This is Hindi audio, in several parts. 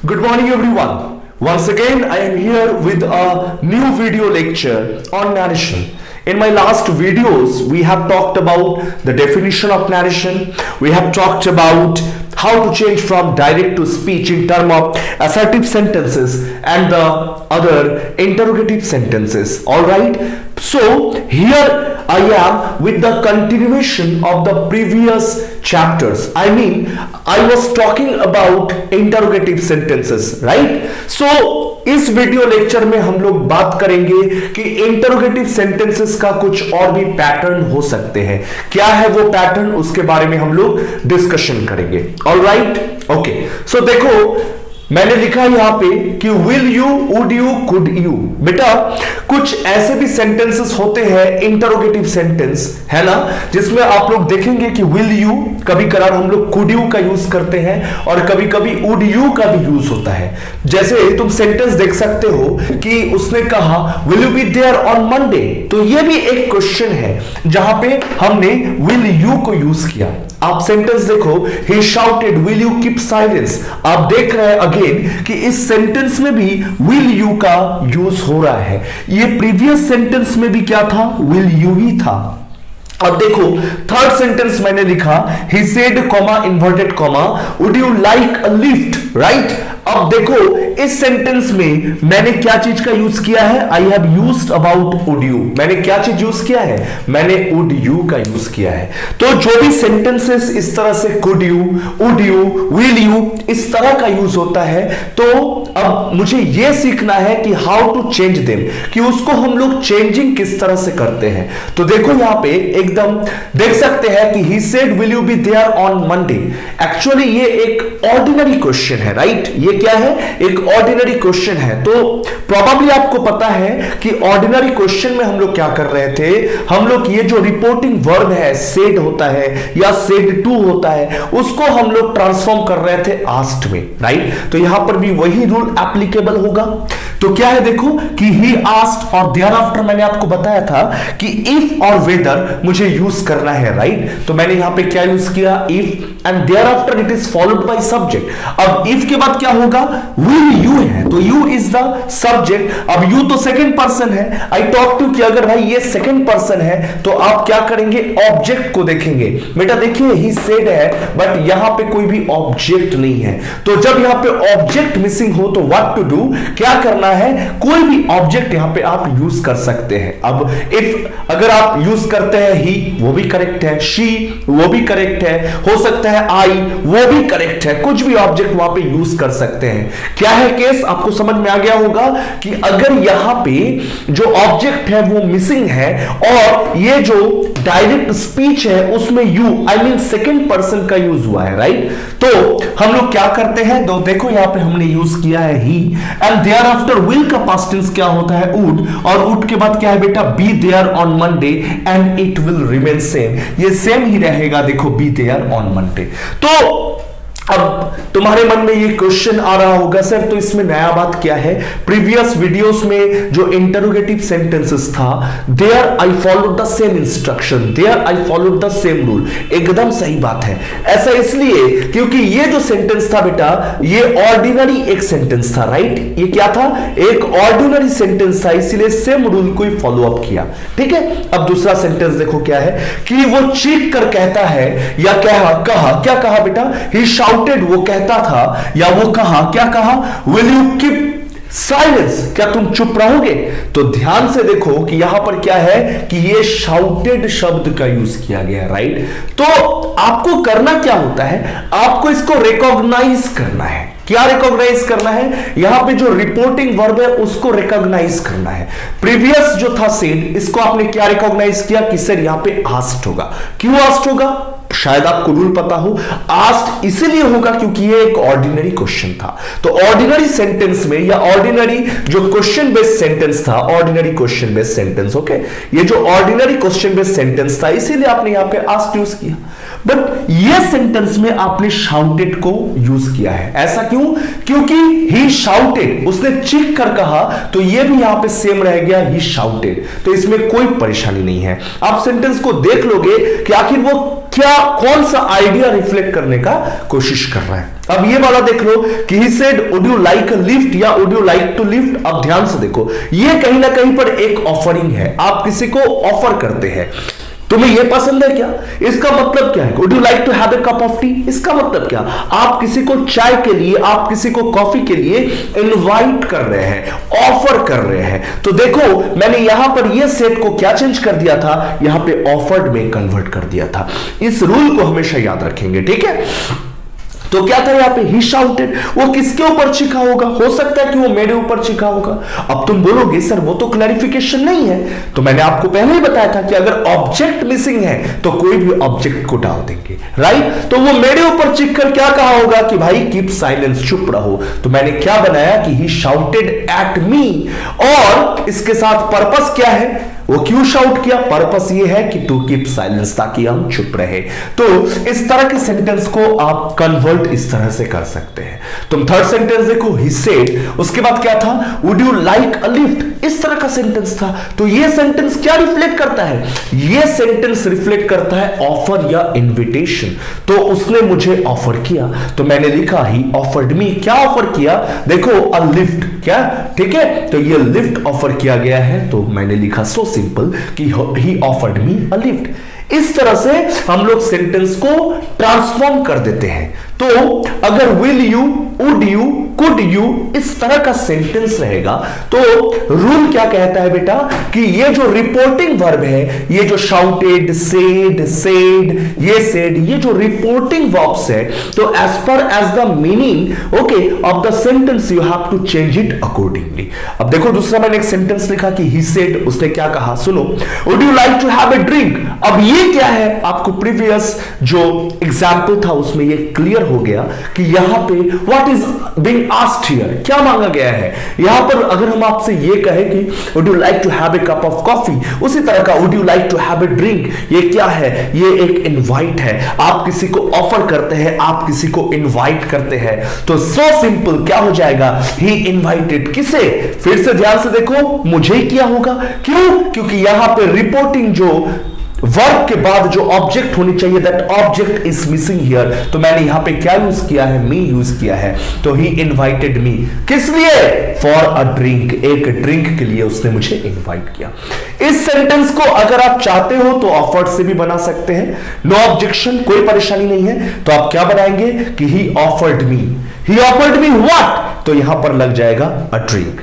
Good morning everyone. Once again I am here with a new video lecture on narration. In my last videos we have talked about the definition of narration. We have talked about how to change from direct to speech in terms of assertive sentences and the other interrogative sentences. Alright. So here I am with the continuation of the previous chapters. I was talking about interrogative sentences, right? So इस वीडियो लेक्चर में हम लोग बात करेंगे कि इंटरोगेटिव सेंटेंसेस का कुछ और भी पैटर्न हो सकते हैं. क्या है वो पैटर्न, उसके बारे में हम लोग डिस्कशन करेंगे. Alright, okay. सो देखो मैंने लिखा यहां पे कि will you, would you, could you. बेटा कुछ ऐसे भी सेंटेंसेस होते हैं इंटरोगेटिव सेंटेंस, है ना, जिसमें आप लोग देखेंगे कि विल यू कभी कभार हम लोग कुड यू का यूज करते हैं और कभी कभी वुड यू का भी यूज होता है. जैसे तुम सेंटेंस देख सकते हो कि उसने कहा will you be there on Monday, तो ये भी एक क्वेश्चन है जहां पे हमने विल यू को यूज किया. आप सेंटेंस देखो, he shouted will you keep silence. आप देख रहे हैं अगेन कि इस सेंटेंस में भी will you का यूज हो रहा है. ये प्रीवियस सेंटेंस में भी क्या था, will you ही था. अब देखो थर्ड सेंटेंस मैंने लिखा he said comma inverted comma would you like a lift, right? अब देखो इस सेंटेंस में मैंने क्या चीज का यूज किया है, I have used about would you. मैंने क्या चीज यूज किया है, मैंने वुड यू का यूज किया है. तो जो भी सेंटेंसेस इस तरह से could you, would you, will you इस तरह का यूज होता है, तो अब मुझे यह सीखना है कि हाउ टू चेंज देम, कि उसको हम लोग चेंजिंग किस तरह से करते हैं. तो देखो यहां पे एकदम देख सकते हैं कि he said will you be there on Monday. Actually ये एक ऑर्डिनरी क्वेश्चन है, राइट? ये क्या है, एक ऑर्डिनरी क्वेश्चन है. तो प्रोबेबली आपको पता है कि ऑर्डिनरी क्वेश्चन में हम लोग क्या कर रहे थे, हम लोग ये जो रिपोर्टिंग वर्ब है सेड होता है या सेड टू होता है, उसको हम लोग ट्रांसफॉर्म कर रहे थे आस्क्ड में, राइट? तो यहां पर भी वही रूल एप्लीकेबल होगा. तो क्या है देखो कि ही आस्क्ड और देयर आफ्टर मैंने आपको बताया था कि इफ और वेदर मुझे यूज करना है, राइट? तो मैंने यहां पे क्या यूज किया, if, and thereafter it is followed by subject. अब इफ के बाद क्या होगा, विल यू है तो यू इज द सब्जेक्ट. अब यू तो सेकंड पर्सन है. आई टॉक टू कि अगर भाई ये सेकंड पर्सन है तो आप क्या करेंगे, ऑब्जेक्ट को देखेंगे. बेटा देखिए ही सेड है बट यहां पे कोई भी ऑब्जेक्ट नहीं है. तो जब यहां पे ऑब्जेक्ट मिसिंग हो तो व्हाट टू डू, क्या करना है, कोई भी ऑब्जेक्ट यहां पे आप यूज कर सकते हैं. अब इफ अगर आप यूज करते हैं ही, वो भी करेक्ट है, शी वो भी करेक्ट है, हो सकता है आई वो भी करेक्ट है, कुछ भी ऑब्जेक्ट वहां पे यूज कर सकते हैं. क्या है केस, आपको समझ में आ गया होगा कि अगर यहां पे जो ऑब्जेक्ट है वो मिसिंग है और ये जो डायरेक्ट स्पीच है उसमें यू सेकंड पर्सन का यूज हुआ है, राइट? तो हम लोग क्या करते हैं, तो देखो यहां पे हमने यूज किया है ही, एंड देयर आफ्टर विल का पास्ट टेंस क्या होता है, वुड, और वुड के बाद क्या है बेटा, be there on Monday and it will remain same. ये सेम ही रहेगा, देखो बी देयर ऑन मंडे. तो अब तुम्हारे मन में ये क्वेश्चन आ रहा होगा सर तो इसमें नया बात क्या है, प्रीवियस वीडियोस में जो इंटरोगेटिव सेंटेंसेस था there I followed the same instruction, there I followed the same rule. एकदम सही बात है. ऐसा इसलिए क्योंकि ये जो सेंटेंस था बेटा ये ऑर्डिनरी एक सेंटेंस था, राइट? ये क्या था, एक ऑर्डिनरी सेंटेंस था, इसलिए सेम रूल को ही फॉलो अप किया. ठीक है. अब दूसरा सेंटेंस देखो क्या है कि वो चीख कर कहता है या क्या कहा बेटा, ही शाउटेड वो कहता था या वो कहा, क्या कहा, विल यू कीप साइलेंस, क्या तुम चुप रहोगे? तो ध्यान से देखो कि यहां पर क्या है कि ये शाउटेड शब्द का यूज किया गया, राइट? तो आपको करना क्या होता है, आपको इसको रिकॉग्नाइज करना है. क्या रिकॉग्नाइज करना है, यहां पे जो रिपोर्टिंग वर्ब है उसको रिकॉग्नाइज करना है. प्रीवियस जो था सेड, इसको आपने क्या रिकॉग्नाइज किया कि सर यहां पे आस्क्ड होगा. क्यों आस्क्ड होगा, शायद आपको रूल पता हो, आस्क्ड इसीलिए होगा क्योंकि ये एक ऑर्डिनरी क्वेश्चन था. तो ऑर्डिनरी सेंटेंस में या ऑर्डिनरी जो क्वेश्चन बेस्ड सेंटेंस था, ordinary question based sentence, okay, ये जो ऑर्डिनरी क्वेश्चन बेस्ड सेंटेंस था इसीलिए आपने यहां पे आस्क्ड यूज किया. बट ये सेंटेंस में आपने शाउटेड को यूज किया है. ऐसा क्यों, क्योंकि ही शाउटेड, उसने चीख कर कहा, तो ये भी यहां पे सेम रह गया, ही शाउटेड. तो इसमें कोई परेशानी नहीं है. आप सेंटेंस को देख लोगे कि आखिर वो क्या कौन सा आइडिया रिफ्लेक्ट करने का कोशिश कर रहा है। अब ये वाला देख लो कि he said would you like a lift या would you like to lift. अब ध्यान से देखो, ये कहीं ना कहीं पर एक ऑफरिंग है, आप किसी को ऑफर करते हैं, तुम्हें ये पसंद है क्या, इसका मतलब क्या है। Would you like to have a cup of tea, इसका मतलब क्या, आप किसी को चाय के लिए, आप किसी को कॉफी के लिए इनवाइट कर रहे हैं, ऑफर कर रहे हैं। तो देखो मैंने यहां पर ये सेट को क्या चेंज कर दिया था, यहां पे ऑफर्ड में कन्वर्ट कर दिया था। इस रूल को हमेशा याद रखेंगे, ठीक है। तो क्या था यहां पे, ही शाउटेड, वो किसके ऊपर चिखा होगा, हो सकता है कि वो मेरे ऊपर चिखा होगा। अब तुम बोलोगे सर वो तो क्लैरिफिकेशन नहीं है, तो मैंने आपको पहले ही बताया था कि अगर ऑब्जेक्ट मिसिंग है तो कोई भी ऑब्जेक्ट को डाल देंगे, राइट। तो वो मेरे ऊपर चिख कर क्या कहा होगा कि भाई कीप साइलेंस, चुप रहो। तो मैंने क्या बनाया कि ही शाउटेड एट मी, और इसके साथ पर्पस क्या है, वो क्यों शाउट किया, पर्पस ये है कि टू कीप साइलेंस, ताकि हम चुप रहे। तो इस तरह के सेंटेंस को आप कन्वर्ट इस तरह से कर सकते हैं। तुम थर्ड सेंटेंस देखो, ही सेड, उसके बाद क्या था, would you like a lift, इस तरह का सेंटेंस था। तो ये सेंटेंस क्या रिफ्लेक्ट करता है, ये सेंटेंस रिफ्लेक्ट करता है ऑफर या इन्विटेशन। तो उसने मुझे ऑफर किया, तो मैंने लिखा ही ऑफर्ड मी, क्या ऑफर किया, देखो अ लिफ्ट, क्या, ठीक है। तो ये लिफ्ट ऑफर किया गया है, तो मैंने लिखा सो सिंपल कि ही ऑफर्ड मी अ लिफ्ट। इस तरह से हम लोग सेंटेंस को ट्रांसफॉर्म कर देते हैं। तो अगर will you, would you, could you, इस तरह का सेंटेंस रहेगा, तो रूल क्या कहता है बेटा कि ये जो रिपोर्टिंग वर्ब है, ये जो शाउटेड, सेड, ये सेड, ये जो रिपोर्टिंग वर्ब्स है, तो as per as the meaning okay of the sentence you have to change it accordingly. अब देखो दूसरा मैंने एक सेंटेंस लिखा कि ही सेड, उसने क्या कहा, सुनो, would you like to have a drink. अब ये क्या है, आपको प्रीवियस जो एग्जाम्पल था उसमें ये क्लियर हो गया कि यहां पे what is being asked here, क्या मांगा गया है। यहां पर अगर हम आपसे ये कहे कि would you like to have a cup of coffee, उसी तरह का would you like to have a drink, ये क्या है, ये एक इनवाइट है। आप किसी को ऑफर करते हैं, आप किसी को इनवाइट करते हैं, तो सो सिंपल क्या हो जाएगा, ही इनवाइटेड, किसे, फिर से ध्यान से देखो, मुझे ही किया होगा। क्यों, क्योंकि यहां पे रिपोर्टिंग जो वर्ब के बाद जो ऑब्जेक्ट होनी चाहिए, that object is missing here. तो मैंने यहां पे क्या यूज किया है, मी यूज किया है। तो ही इनवाइटेड मी, किस लिए, फॉर अ ड्रिंक, एक ड्रिंक के लिए उसने मुझे इनवाइट किया। इस सेंटेंस को अगर आप चाहते हो तो ऑफर्ड से भी बना सकते हैं, नो ऑब्जेक्शन, कोई परेशानी नहीं है। तो आप क्या बनाएंगे कि ही ऑफर्ड मी व्हाट, तो यहां पर लग जाएगा अ ड्रिंक।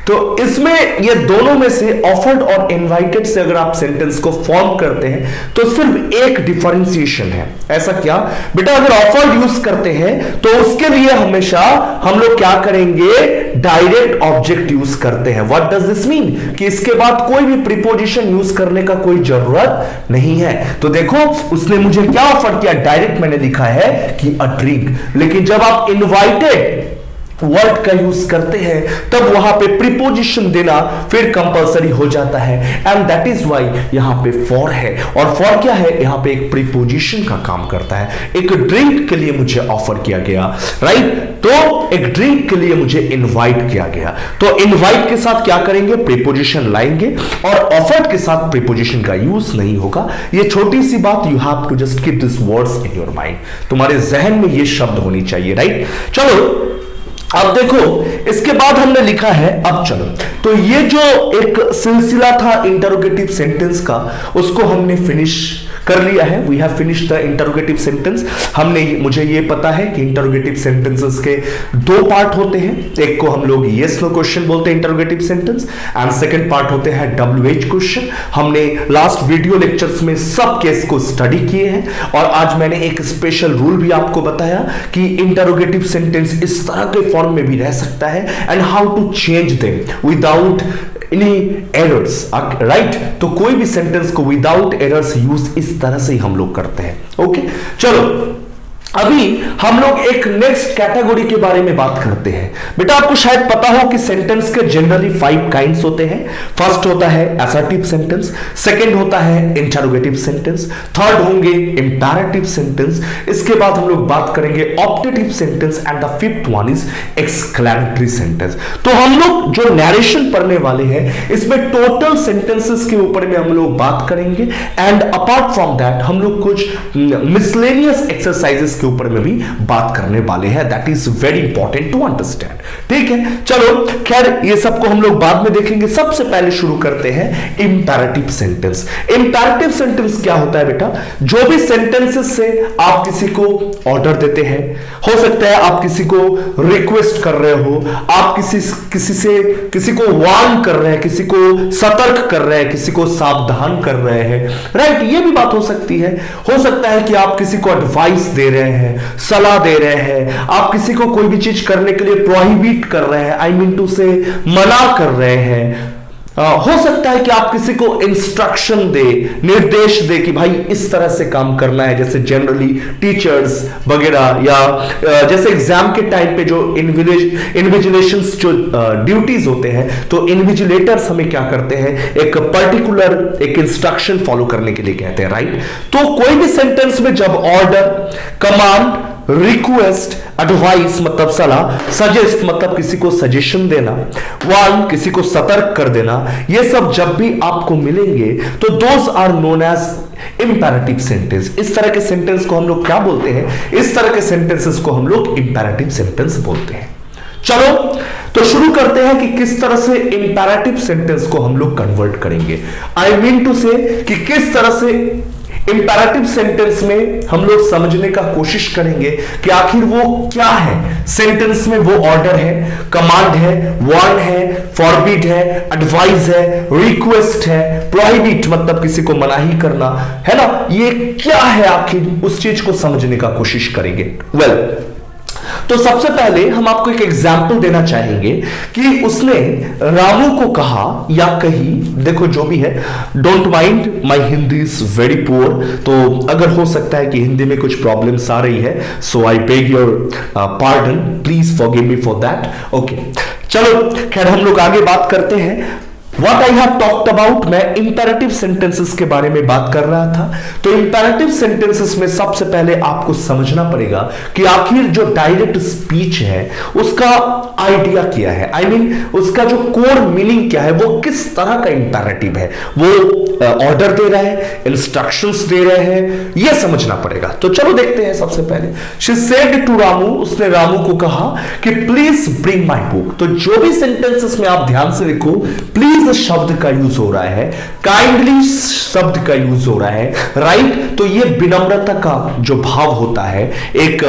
तो इसमें ये दोनों में से ऑफर्ड और इनवाइटेड से अगर आप सेंटेंस को फॉर्म करते हैं तो सिर्फ एक डिफरेंशिएशन है। ऐसा क्या बेटा, अगर ऑफर्ड यूज करते हैं तो उसके लिए हमेशा हम लोग क्या करेंगे, डायरेक्ट ऑब्जेक्ट यूज करते हैं। व्हाट डज दिस मीन, कि इसके बाद कोई भी प्रीपोजिशन यूज करने का कोई जरूरत नहीं है। तो देखो उसने मुझे क्या ऑफर किया, डायरेक्ट मैंने लिखा है कि अ ड्रिंक। लेकिन जब आप इनवाइटेड वर्ड का यूज करते हैं तब वहां पे प्रीपोजिशन देना फिर कंपलसरी हो जाता है, एंड दैट इज व्हाई यहां पे फॉर है। और फॉर क्या है, यहां पे एक प्रीपोजिशन का काम करता है। एक ड्रिंक के लिए मुझे ऑफर किया गया, राइट, तो एक ड्रिंक के लिए मुझे इनवाइट किया गया। तो इनवाइट के साथ क्या करेंगे, प्रीपोजिशन लाएंगे, और ऑफर्ड के साथ प्रीपोजिशन का यूज नहीं होगा। ये छोटी सी बात, you have to just keep this words in your mind, तुम्हारे जहन में ये शब्द होनी चाहिए, राइट। चलो अब देखो इसके बाद हमने लिखा है, अब चलो, तो ये जो एक सिलसिला था इंटरोगेटिव सेंटेंस का, उसको हमने फिनिश कर लिया है। We have finish the interrogative sentence. मुझे ये पता है कि इंटरोगेटिव सेंटेंसेस के दो पार्ट होते हैं, एक को हम लोग यस नो क्वेश्चन बोलते हैं interrogative sentence, and second part होते हैं WH क्वेश्चन। हमने लास्ट वीडियो लेक्चर्स में सब केस को स्टडी किए हैं, और आज मैंने एक स्पेशल रूल भी आपको बताया कि इंटरोगेटिव सेंटेंस इस तरह के फॉर्म में भी रह सकता है, and how to change them without any errors, right. तो कोई भी सेंटेंस को विदाउट एरर्स यूज इस तरह से ही हम लोग करते हैं, ओके। चलो अभी हम लोग एक नेक्स्ट कैटेगरी के बारे में बात करते हैं। बेटा आपको शायद पता हो कि सेंटेंस के जनरली 5 काइंड्स होते हैं। फर्स्ट होता है असर्टिव सेंटेंस, सेकंड होता है इंटरोगेटिव सेंटेंस, थर्ड होंगे इंपैरेटिव सेंटेंस, इसके बाद हम लोग बात करेंगे optative sentence and the fifth one is exclamatory sentence. तो हम लोग जो नरेशन पढ़ने वाले हैं इसमें टोटल सेंटेंसेस के ऊपर में हम लोग बात करेंगे एंड अपार्ट फ्रॉम दैट हम लोग कुछ मिसलेनियस एक्सरसाइजेस के ऊपर में भी बात करने वाले हैं। That is very important to understand. ठीक है, चलो खैर ये सबको हम लोग बाद में देखेंगे। सबसे पहले शुरू करते हैं इंपैरेटिव सेंटेंस। इंपैरेटिव सेंटेंस क्या होता है बेटा? जो भी सेंटेंसेस से आप किसी को ऑर्डर देते हैं, हो सकता है आप किसी को रिक्वेस्ट कर रहे हो, आप किसी को वार्न कर रहे हैं, किसी को सतर्क कर रहे हैं, किसी को सावधान कर रहे हैं, राइट? ये भी बात हो सकती है। हो सकता है कि आप किसी को एडवाइस दे रहे हैं, सलाह दे रहे हैं, आप किसी को कोई भी चीज करने के लिए प्रोहिबिट कर रहे हैं, आई मीन टू से मना कर रहे हैं। हो सकता है कि आप किसी को इंस्ट्रक्शन दे, निर्देश दे कि भाई इस तरह से काम करना है, जैसे जनरली टीचर्स वगैरह या जैसे एग्जाम के टाइम पे जो इन्विजिलेशंस जो ड्यूटीज होते हैं, तो इन्विजिलेटर्स हमें क्या करते हैं, एक पर्टिकुलर एक इंस्ट्रक्शन फॉलो करने के लिए कहते हैं, राइट? तो कोई भी सेंटेंस में जब ऑर्डर, कमांड, रिक्वेस्ट, एडवाइस मतलब सलाह, सजेस्ट मतलब किसी को सजेशन देना, वार्न किसी को सतर्क कर देना, ये सब जब भी आपको मिलेंगे तो those are known as imperative sentence. इस तरह के सेंटेंस को हम लोग क्या बोलते हैं? इस तरह के सेंटेंसेस को हम लोग इंपैरेटिव सेंटेंस बोलते हैं। चलो तो शुरू करते हैं कि किस तरह से इंपैरेटिव सेंटेंस को हम लोग कन्वर्ट करेंगे। आई मीन टू से कि किस तरह से इंपैरेटिव सेंटेंस में हम लोग समझने का कोशिश करेंगे कि आखिर वो क्या है। सेंटेंस में वो ऑर्डर है, कमांड है, वार्न है, फॉरबिड है, एडवाइस है, रिक्वेस्ट है, प्रोहिबिट मतलब किसी को मनाही करना है ना, ये क्या है आखिर, उस चीज को समझने का कोशिश करेंगे। तो सबसे पहले हम आपको एक एग्जाम्पल देना चाहेंगे कि उसने रामू को कहा या कही, देखो जो भी है, don't mind my Hindi is very poor, तो अगर हो सकता है कि हिंदी में कुछ प्रॉब्लम्स आ रही है, so I beg your pardon, please forgive me for that. Okay, चलो खैर हम लोग आगे बात करते हैं। What I have talked about, मैं imperative sentences के बारे में बात कर रहा था। तो imperative sentences में सबसे पहले आपको समझना पड़ेगा कि आखिर जो डायरेक्ट स्पीच है उसका आइडिया क्या है, आई मीन उसका जो कोर मीनिंग क्या है, वो किस तरह का इंपैरेटिव है, वो ऑर्डर दे रहा है, इंस्ट्रक्शंस दे रहे हैं, ये समझना पड़ेगा। तो चलो देखते हैं। सबसे पहले she said to रामू, उसने रामू को कहा कि प्लीज ब्रिंग माई बुक। तो जो भी सेंटेंसेस में आप ध्यान से देखो, प्लीज शब्द का यूज हो रहा है, काइंडली शब्द का यूज हो रहा है, राइट? तो ये विनम्रता का जो भाव होता है, एक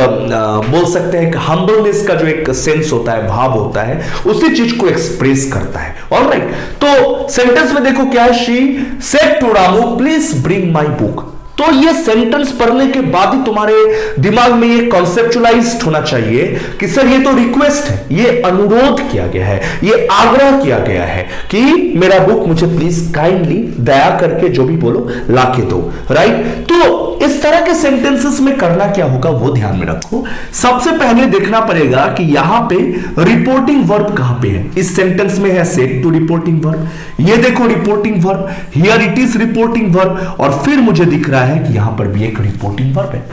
बोल सकते हैं कि हम्बलनेस का जो एक सेंस होता है, भाव होता है, उसी चीज को एक्सप्रेस करता है। ऑलराइट, तो सेंटेंस में देखो क्या है, she said to Ramu please bring my book. तो ये सेंटेंस पढ़ने के बाद ही तुम्हारे दिमाग में ये कॉन्सेप्चुअलाइज्ड होना चाहिए कि सर ये तो रिक्वेस्ट है, ये अनुरोध किया गया है, ये आग्रह किया गया है कि मेरा बुक मुझे प्लीज काइंडली दया करके जो भी बोलो लाके दो, राइट? तो इस तरह के सेंटेंसेस में करना क्या होगा वो ध्यान में रखो। सबसे पहले देखना पड़ेगा कि यहां पे रिपोर्टिंग वर्ब कहां पे है। इस सेंटेंस में है सेड टू रिपोर्टिंग वर्ब, ये देखो reporting verb, here it is reporting verb, और फिर मुझे दिख रहा है कि यहां पर भी एक रिपोर्टिंग वर्ब है।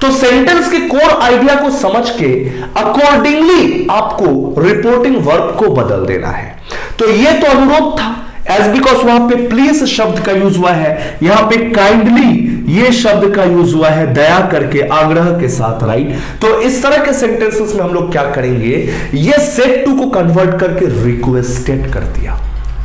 तो सेंटेंस के कोर आइडिया को समझ के अकॉर्डिंगली आपको रिपोर्टिंग वर्ब को बदल देना है। तो ये तो अनुरोध था, एज बिकॉज वहां पे प्लीज शब्द का यूज हुआ है, यहां पे काइंडली ये शब्द का यूज हुआ है, दया करके, आग्रह के साथ, राइट? तो इस तरह के सेंटेंसेस में हम लोग क्या करेंगे, ये सेड टू को कन्वर्ट करके रिक्वेस्टेड कर दिया,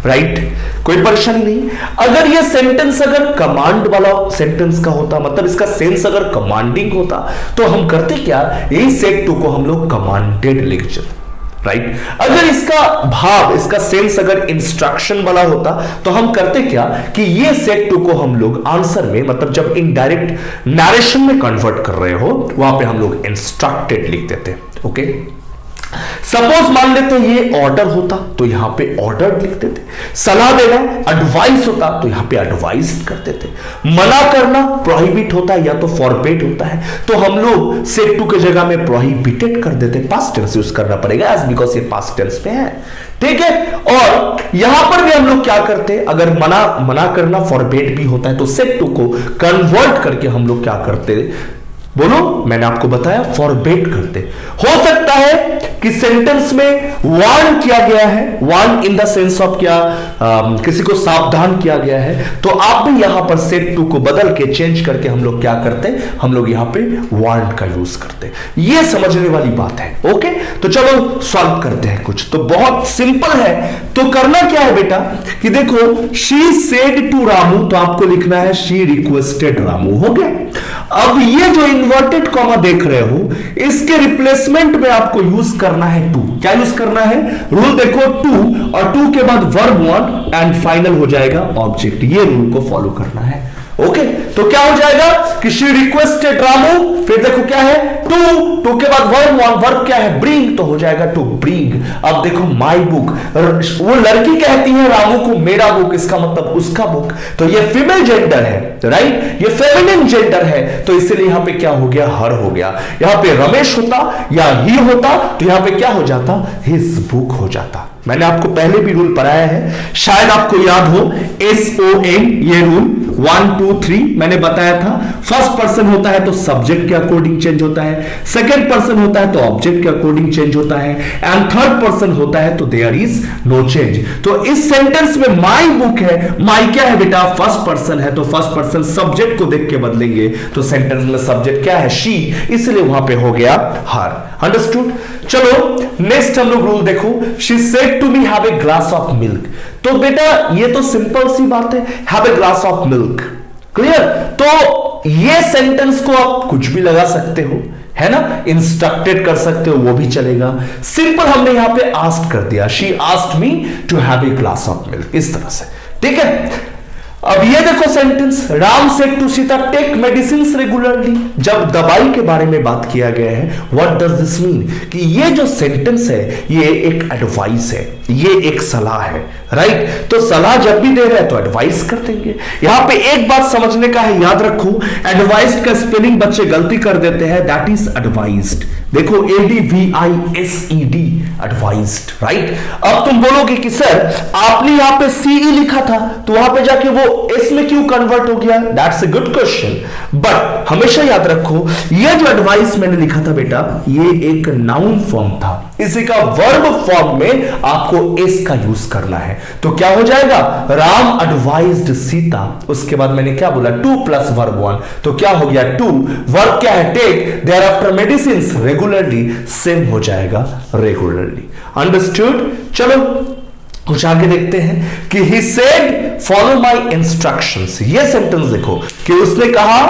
राइट? कोई परेशानी नहीं। अगर ये सेंटेंस अगर कमांड वाला सेंटेंस का होता, मतलब इसका सेंस अगर कमांडिंग होता, तो हम करते क्या, यही सेड टू को हम लोग कमांडेड लिख देते, राइट? अगर इसका भाव, इसका सेंस अगर इंस्ट्रक्शन वाला होता, तो हम करते क्या कि ये सेड टू को हम लोग आंसर में, मतलब जब इनडायरेक्ट नरेशन में कन्वर्ट कर रहे हो, वहां पे हम लोग इंस्ट्रक्टेड लिख देते। ओके, सपोज मान लेते ये ऑर्डर होता तो यहां पे ऑर्डर लिख देते, सलाह देना एडवाइस होता तो यहां पे एडवाइस्ड कर देते, मना करना प्रोहिबिट होता है या तो फॉरबिड होता है तो हम लोग सेड टू की जगह में प्रोहिबिटेड कर देते, पास्ट टेंस यूज करना पड़ेगा एज बिकॉज ये पास्ट टेंस पे है, ठीक है। और यहां पर भी हम लोग क्या करते हैं, अगर मना करना फॉरबिड भी होता है तो सेड टू को कन्वर्ट करके हम लोग क्या करते, बोलो, मैंने आपको बताया फॉरबिड करते। हो सकता है कि सेंटेंस में वार्न किया गया है, warn in the sense of क्या, किसी को सावधान किया गया है, तो आप भी यहां पर सेड टू को बदल के चेंज करके हम लोग क्या करते हैं, हम लोग यहां पे वार्न का यूज करते हैं। ये समझने वाली बात है, ओके। तो चलो सॉल्व करते हैं कुछ, तो बहुत सिंपल है। तो करना क्या है बेटा कि देखो, शी सेड टू रामू, तो आपको लिखना है शी रिक्वेस्टेड रामू, हो गया। अब ये जो इन्वर्टेड कॉमा देख रहे हो, इसके रिप्लेसमेंट में आपको यूज करना है टू। क्या यूज करना है, रूल देखो, टू और टू के बाद वर्ब वन एंड फाइनल हो जाएगा ऑब्जेक्ट। ये रूल को फॉलो करना है, ओके। तो क्या हो जाएगा कि शी रिक्वेस्टेड रामू, फिर देखो क्या है, टू के बाद वर्ब वन, वर्ब क्या है, ब्रिंग, तो हो जाएगा टू ब्रिंग। अब देखो माय बुक, वो लड़की कहती है रामू को मेरा बुक, इसका मतलब उसका बुक, तो ये फीमेल जेंडर है, राइट, ये फेमिनिन जेंडर है, तो इसलिए यहां पे क्या हो गया, हर हो गया। यहां पे रमेश होता या ही होता तो यहां पे क्या हो जाता, हिज बुक हो जाता। मैंने आपको पहले भी रूल पढ़ाया है, शायद आपको याद हो, SON, ये रूल 1 2 3 मैंने बताया था। फर्स्ट पर्सन होता है तो सब्जेक्ट के अकॉर्डिंग चेंज होता है, सेकंड पर्सन होता है तो ऑब्जेक्ट के अकॉर्डिंग चेंज होता है, एंड थर्ड पर्सन होता है तो देयर इज नो चेंज। तो इस सेंटेंस में माई बुक है, माई क्या है बेटा, फर्स्ट पर्सन है, तो फर्स्ट पर्सन सब्जेक्ट को देख के बदलेंगे, तो सेंटेंस में सब्जेक्ट क्या है, शी, इसलिए वहां पे हो गया हर। अंडरस्टूड। चलो नेक्स्ट हम लोग रूल देखो, she said to me have a glass of milk. तो बेटा ये तो सिंपल सी बात है, have a glass of milk, clear. तो ये सेंटेंस को आप कुछ भी लगा सकते हो, है ना, इंस्ट्रक्टेड कर सकते हो, वो भी चलेगा। सिंपल हमने यहां पे आस्क्ड कर दिया, she asked me to have a glass of milk, इस तरह से, ठीक है। अब ये देखो sentence, Ram said to Sita take medicine regularly. जब दवाई के बारे में बात किया गया है, व्हाट डज दिस मीन, कि ये जो सेंटेंस है ये एक एडवाइस है, ये एक सलाह है, राइट। तो सलाह जब भी दे रहे हैं तो एडवाइस कर देंगे। यहां पे एक बात समझने का है, याद रखो, एडवाइस्ड का स्पेलिंग बच्चे गलती कर देते हैं, दैट इज एडवाइज्ड। देखो ADVISED, एडवाइज्ड, राइट। अब तुम बोलोगे कि सर आपने यहां पे CE लिखा था तो वहां पे जाके वो S में क्यों कन्वर्ट हो गया, that's a good question. But हमेशा याद रखो, ये जो एडवाइस मैंने लिखा था बेटा, ये एक नाउन फॉर्म था, इसी का वर्ब फॉर्म में आपको S का यूज करना है। तो क्या हो जाएगा, राम एडवाइज्ड सीता, उसके बाद मैंने क्या बोला, 2 प्लस वर्ब 1, तो क्या हो गया 2, वर्ब क्या है take, thereafter medicine regularly, same हो जाएगा रेगुलरली। अंडरस्टूड। चलो कुछ आगे देखते हैं कि he said follow my instructions। ये सेंटेंस देखो कि उसने कहा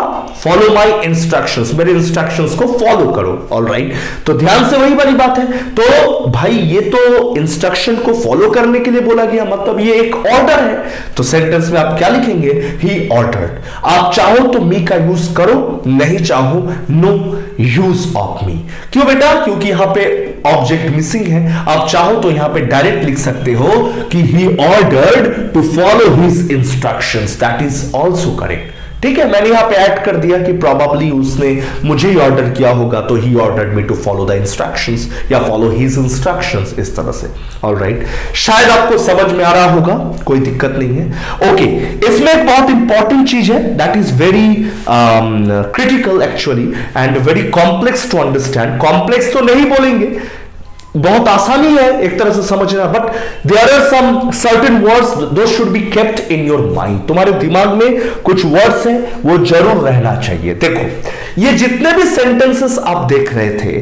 follow my instructions, मेरे इंस्ट्रक्शंस को फॉलो करो, ऑलराइट। तो ध्यान से वही वाली बात है, तो भाई ये तो इंस्ट्रक्शन को फॉलो करने के लिए बोला गया, मतलब ये एक ऑर्डर है। तो सेंटेंस में आप क्या लिखेंगे, he ordered। आप चाहो तो मी का यूज करो, नहीं चाहो नो यूज ऑफ मी। क्यों बेटा, क्योंकि यहां पे ऑब्जेक्ट मिसिंग है। आप चाहो तो यहां पे डायरेक्ट लिख सकते हो कि he ordered to follow his instructions, that is also correct, ठीक है। मैंने यहां पे ऐड कर दिया कि probably उसने मुझे ही ऑर्डर किया होगा, तो he ordered me to follow the instructions या follow his instructions, इस तरह से, ऑलराइट। शायद आपको समझ में आ रहा होगा, कोई दिक्कत नहीं है, ओके। इसमें एक बहुत इंपॉर्टेंट चीज है, that is very critical actually and very complex to understand. Complex तो नहीं बोलेंगे, बहुत आसानी है एक तरह से समझना, but there are some certain words though should be kept in your mind. तुम्हारे दिमाग में कुछ वर्ड्स हैं वो जरूर रहना चाहिए। देखो ये जितने भी सेंटेंसेस आप देख रहे थे,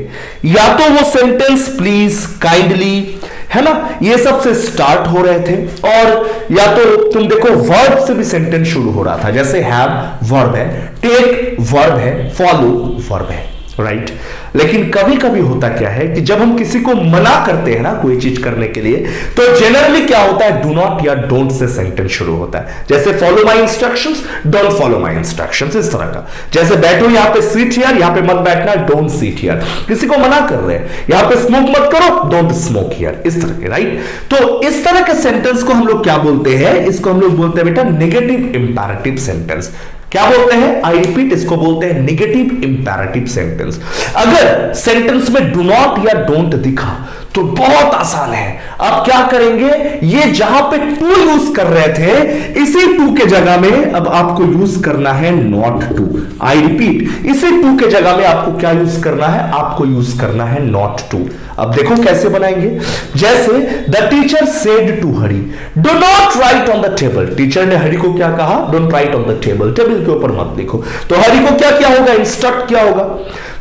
या तो वो सेंटेंस प्लीज, काइंडली, है ना, ये सब से स्टार्ट हो रहे थे, और या तो तुम देखो वर्ब से भी सेंटेंस शुरू हो रहा था, जैसे हैव वर्ब है, टेक वर्ब है, फॉलो वर्ब है, राइट लेकिन कभी कभी होता क्या है कि जब हम किसी को मना करते हैं ना कोई चीज करने के लिए, तो जनरली क्या होता है, डू नॉट या डोंट से सेंटेंस शुरू होता है। जैसे follow my instructions, don't follow my instructions, इस तरह का। जैसे बैठो यहां पे, सीट हियर, यहां पे मत बैठना, डोंट सीट हियर। किसी को मना कर रहे हैं, यहां पे स्मोक मत करो, डोंट स्मोक हियर, इस तरह के। राइट, तो इस तरह के सेंटेंस को हम लोग क्या बोलते हैं, इसको हम लोग बोलते हैं बेटा नेगेटिव इंपैरेटिव सेंटेंस। क्या बोलते हैं, आई रिपीट, इसको बोलते हैं नेगेटिव इंपैरेटिव सेंटेंस। अगर सेंटेंस में डू नॉट या डोंट दिखा तो बहुत आसान है, आप क्या करेंगे, ये जहां पे टू यूज कर रहे थे, इसी टू के जगह में अब आपको यूज करना है नॉट टू। आई रिपीट, इसी टू के जगह में आपको क्या यूज करना है, आपको यूज करना है नॉट टू। अब देखो कैसे बनाएंगे। जैसे the teacher said to Hari, do not write on the table. Teacher ने हरी को क्या कहा, don't write on the table, table के ऊपर मत लिखो। तो हरी को क्या किया होगा, इंस्ट्रक्ट किया होगा।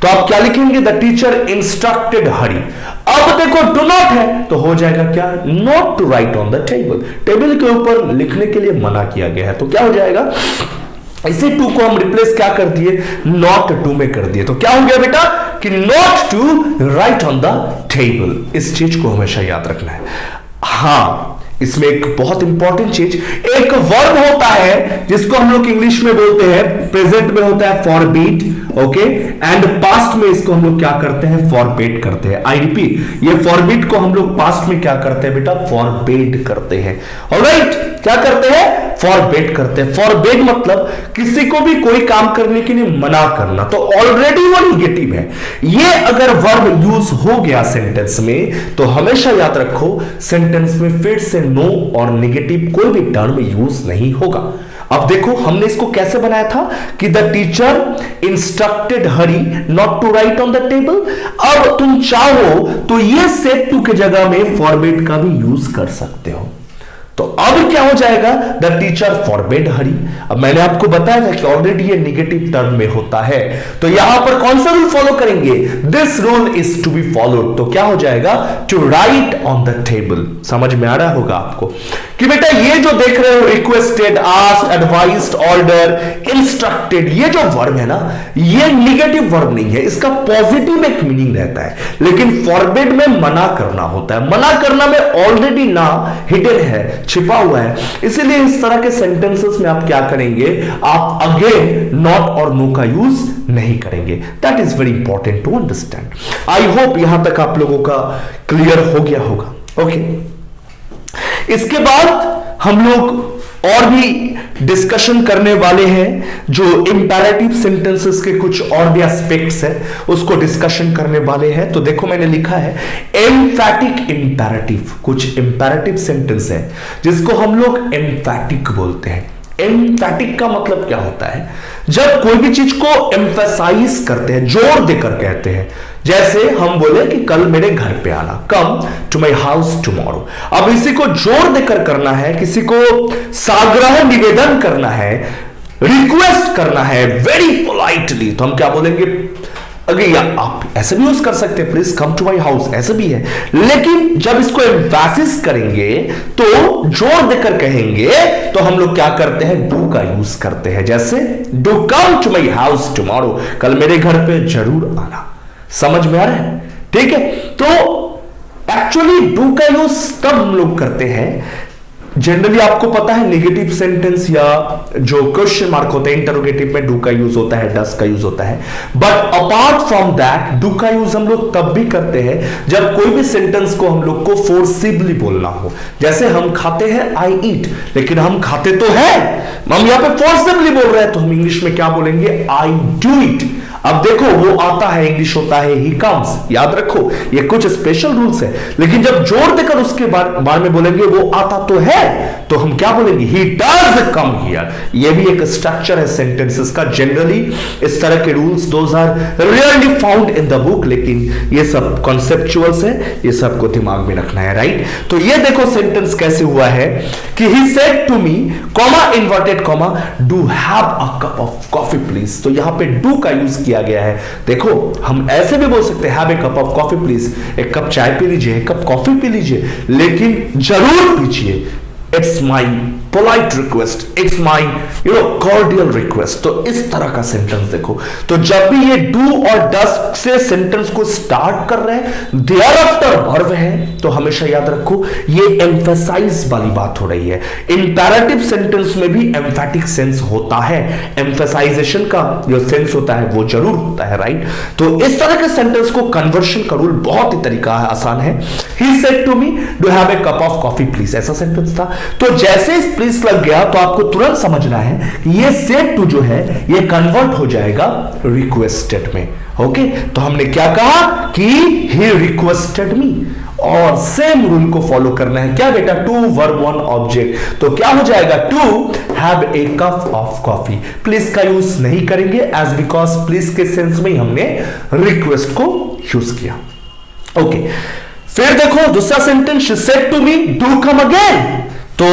तो आप क्या लिखेंगे, द टीचर इंस्ट्रक्टेड हरी। अब देखो डू नॉट है तो हो जाएगा क्या, not to write on the table, table के ऊपर लिखने के लिए मना किया गया है। तो क्या हो जाएगा, इसी टू को हम रिप्लेस क्या कर दिए, नॉट टू में कर दिए। तो क्या हो गया बेटा कि not to write on the table. इस चीज को हमेशा याद रखना है। हाँ, इसमें एक बहुत इंपॉर्टेंट चीज, एक वर्ब होता है जिसको हम लोग इंग्लिश में बोलते हैं, प्रेजेंट में होता है फॉरबीड, ओके, एंड पास्ट में इसको हम लोग क्या करते हैं, फॉरबेड करते हैं। आई रिपीट, ये फॉरबीड को हम लोग पास्ट में क्या करते हैं बेटा, फॉरबेड करते हैं। ऑलराइट, क्या करते हैं, फॉरबेड करते हैं। फॉरबेड मतलब किसी को भी कोई काम करने के लिए मना करना, तो ऑलरेडी वो निगेटिव है। ये अगर वर्ब यूज हो गया सेंटेंस में तो हमेशा याद रखो, सेंटेंस में फिर से नो और नेगेटिव कोई भी टर्म यूज नहीं होगा। अब देखो हमने इसको कैसे बनाया था कि the teacher instructed Hari not to write on the table. अब तुम चाहो तो ये सेड टू के जगह में फॉरबेड का भी यूज कर सकते हो। तो अब क्या हो जाएगा, द टीचर फॉरबेड हरी। अब मैंने आपको बताया था कि ऑलरेडी ये नेगेटिव टर्म में होता है, तो यहां पर कौन सा रूल फॉलो करेंगे, this rule is to be followed. तो क्या हो जाएगा, to write on the table. समझ में आ रहा होगा आपको कि बेटा ये जो देख रहे हो, requested, asked, advised, order, instructed, ये जो वर्ब है ना, ये नेगेटिव वर्ब नहीं है, इसका पॉजिटिव एक मीनिंग रहता है। लेकिन फॉरबेड में मना करना होता है, मना करना में ऑलरेडी ना हिडन है, छिपा हुआ है। इसीलिए इस तरह के सेंटेंसेस में आप क्या करेंगे, आप अगेन नॉट और नो का यूज नहीं करेंगे। That is very important to understand. I hope यहां तक आप लोगों का क्लियर हो गया होगा। ओके, इसके बाद हम लोग और भी डिस्कशन करने वाले हैं, जो इंपैरेटिव सेंटेंसेस के कुछ और भी एस्पेक्ट्स है उसको डिस्कशन करने वाले हैं। तो देखो मैंने लिखा है एम्फैटिक इंपैरेटिव। कुछ इंपैरेटिव सेंटेंस है जिसको हम लोग एम्फैटिक बोलते हैं। एम्फैटिक का मतलब क्या होता है, जब कोई भी चीज को एम्फेसाइज करते हैं, जोर देकर कहते हैं। जैसे हम बोले कि कल मेरे घर पे आना, come to my house tomorrow. अब इसी को जोर देकर करना है, किसी को साग्रह निवेदन करना है, रिक्वेस्ट करना है वेरी पोलाइटली, तो हम क्या बोलेंगे, अगर या आप ऐसे भी यूज कर सकते हैं, please come to my house, ऐसे भी है। लेकिन जब इसको एम्फेसिस करेंगे तो जोर देकर कहेंगे तो हम लोग क्या करते हैं, डू का यूज करते हैं। जैसे do come to my house tomorrow, कल मेरे घर पे जरूर आना। समझ में आ रहा है, ठीक है। तो एक्चुअली डू का यूज तब हम लोग करते हैं, जनरली आपको पता है नेगेटिव सेंटेंस या जो क्वेश्चन मार्क होते हैं इंटरोगेटिव में डू का यूज होता है, डस का यूज होता है। But apart from that do का यूज हम लोग तब भी करते हैं जब कोई भी सेंटेंस को हम लोग को फोर्सिबली बोलना हो। जैसे हम खाते हैं आई ईट, लेकिन हम खाते तो है, हम यहां पे फोर्सिबली बोल रहे हैं, तो हम इंग्लिश में क्या बोलेंगे, आई डू इट। अब देखो वो आता है, इंग्लिश होता है ही कम्स। याद रखो ये कुछ स्पेशल रूल्स है, लेकिन जब जोर देकर उसके बाद में बोलेंगे वो आता तो है, तो हम क्या बोलेंगे, ही डज कम हियर। ये भी एक स्ट्रक्चर है सेंटेंसेस का। जनरली इस तरह के rules those are rarely found in the book, लेकिन ये सब कॉन्सेप्चुअल्स है, ये सबको दिमाग में रखना है, राइट। तो ये देखो सेंटेंस कैसे हुआ है कि he said to me, comma inverted comma, do have a cup of coffee please. तो यहां पे डू का यूज किया गया है। देखो हम ऐसे भी बोल सकते हैं, have a cup of coffee please, एक कप चाय पी लीजिए, एक कप कॉफी पी लीजिए, लेकिन जरूर पीजिए, it's my polite request, it's my cordial request. तो इस तरह का सेंटेंस देखो, तो जब भी ये डू और डस से सेंटेंस को स्टार्ट कर रहे हैं, देयर आफ्टर वर्ब है, तो हमेशा याद रखो ये एम्फेसाइज वाली बात हो रही है। इंपैरेटिव सेंटेंस में भी एम्फैटिक सेंस होता है, एम्फेसाइजेशन का जो सेंस होता है वो जरूर होता है, राइट। तो इस तरह के सेंटेंस को कन्वर्शन का रूल बहुत ही तरीका है, आसान है। He said to me do have a cup of coffee please, ऐसा सेंटेंस था। तो जैसे इस प्लीज लग गया तो आपको तुरंत समझना है कि ये सेड टू जो है ये कन्वर्ट हो जाएगा रिक्वेस्टेड में। ओके, तो हमने क्या कहा कि ही रिक्वेस्टेड मी, और सेम रूल को फॉलो करना है। क्या बेटा, टू वर्ब वन ऑब्जेक्ट, तो क्या हो जाएगा, to have a cup of coffee. Please का यूज नहीं करेंगे एज बिकॉज प्लीज के सेंस में ही हमने रिक्वेस्ट को यूज किया। ओके, फिर देखो दूसरा sentence, she said to me do come again. तो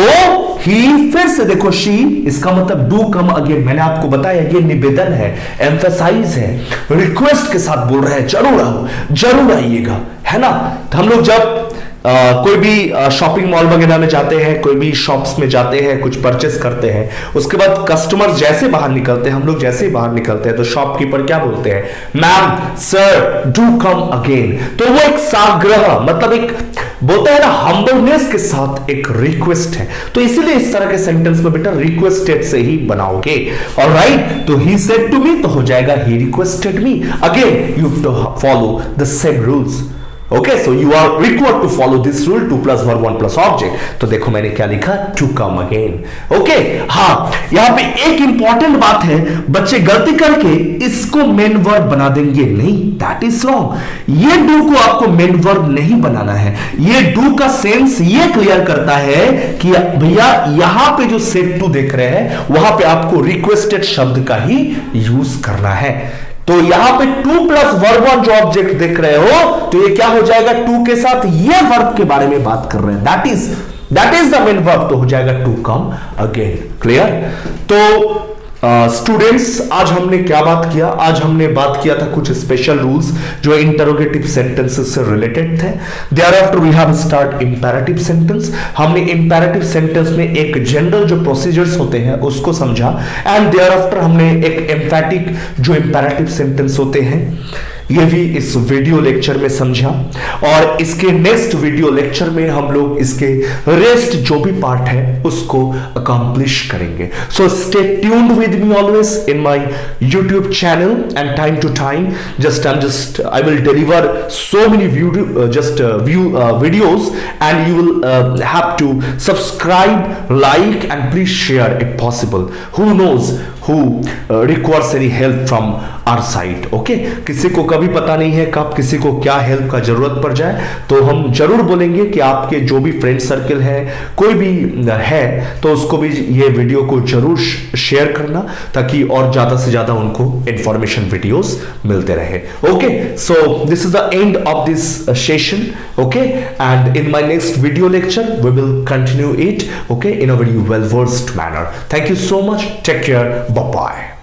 ही, फिर से देखो शी, इसका मतलब डू कम अगेन। मैंने आपको बताया ये निवेदन है, एम्फेसाइज है, रिक्वेस्ट के साथ बोल रहे हैं जरूर आओ, जरूर आइएगा, है ना। तो हम लोग जब कोई भी शॉपिंग मॉल वगैरह में जाते हैं, कोई भी शॉप्स में जाते हैं, कुछ परचेस करते हैं, उसके बाद कस्टमर जैसे बाहर निकलते हैं, हम लोग जैसे ही बाहर निकलते हैं तो शॉपकीपर क्या बोलते हैं, ma'am sir do come again. तो वो एक साग्रह, मतलब एक बोलते हैं ना हम्बलनेस के साथ एक रिक्वेस्ट है। तो इसीलिए इस तरह के सेंटेंस में बेटा रिक्वेस्टेड से ही बनाओगे। ऑलराइट, तो ही सेड टू मी तो हो जाएगा he requested me. Again you have to follow the same rules. Okay, so you are required to follow this rule, to plus verb one plus object. तो देखो मैंने क्या लिखा, टू कम अगेन। ओके, हाँ, यहां पे एक इंपॉर्टेंट बात है, बच्चे गलती करके इसको मेन वर्ब बना देंगे, नहीं, दैट इज रॉन्ग। ये डू को आपको मेन वर्ब नहीं बनाना है। ये डू का सेंस ये क्लियर करता है कि भैया यहां पे जो सेड टू देख रहे हैं वहां पे आपको रिक्वेस्टेड शब्द का ही यूज करना है। तो यहां पे टू प्लस वर्ब वन जो ऑब्जेक्ट देख रहे हो, तो ये क्या हो जाएगा, टू के साथ ये वर्ब के बारे में बात कर रहे हैं, that is the main verb, तो हो जाएगा टू कम अगेन। क्लियर। तो स्टूडेंट्स, आज हमने क्या बात किया, आज हमने बात किया था कुछ स्पेशल रूल्स जो इंटरोगेटिव सेंटेंसेस से रिलेटेड थे। Thereafter we have start imperative sentence. हमने इंपैरेटिव सेंटेंस में एक जनरल जो प्रोसीजर्स होते हैं उसको समझा, एंड देयरआफ्टर हमने एक एम्फैटिक जो इंपैरेटिव सेंटेंस होते हैं ये भी इस वीडियो लेक्चर में समझा, और इसके नेक्स्ट वीडियो लेक्चर में हम लोग इसके रेस्ट जो भी पार्ट है उसको अकम्प्लिश करेंगे। So stay tuned with me always in my YouTube channel, and time to time I will deliver so many videos, and you will have to subscribe, like, and please share if possible. Who knows who requires any help from our side. Okay, किसी को कभी पता नहीं है कब किसी को क्या हेल्प का जरूरत पड़ जाए, तो हम जरूर बोलेंगे कि आपके जो भी फ्रेंड सर्कल है, कोई भी है, तो उसको भी ये वीडियो को जरूर शेयर करना, ताकि और ज्यादा से ज्यादा उनको इंफॉर्मेशन वीडियोस मिलते रहे। Okay, so this is the end of this session. Okay, and in my next video lecture we will continue it, okay, in a very well versed manner. Thank you so much. Take care. Bye bye.